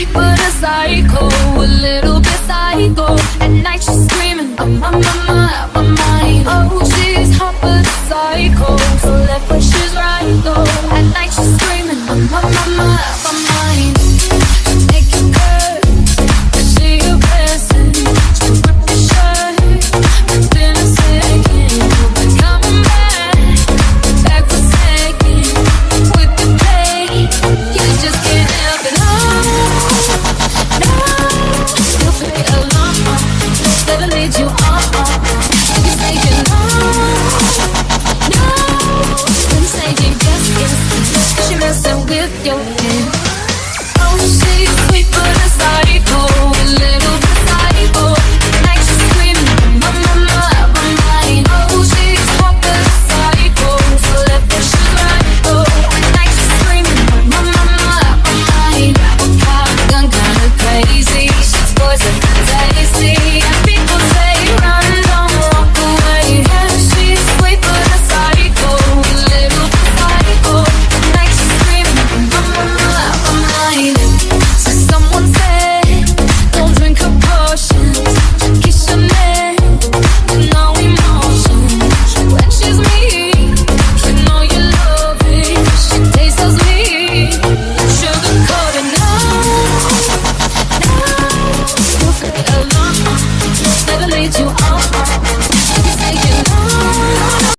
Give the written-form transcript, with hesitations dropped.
sweet but a psycho, a little bit psycho. At night she's screaming, I'm on my mind. Oh, she's hot but a psycho, so left but she's right though. At night she's screaming, I'm on my mind. She make you curse, I see you blessing. She rip your shirt, within a second. You'll be coming back for second with the play. You just can't help it. No, you'll play along. Never lead you on. You say you know, then say you yes. She messing with your head.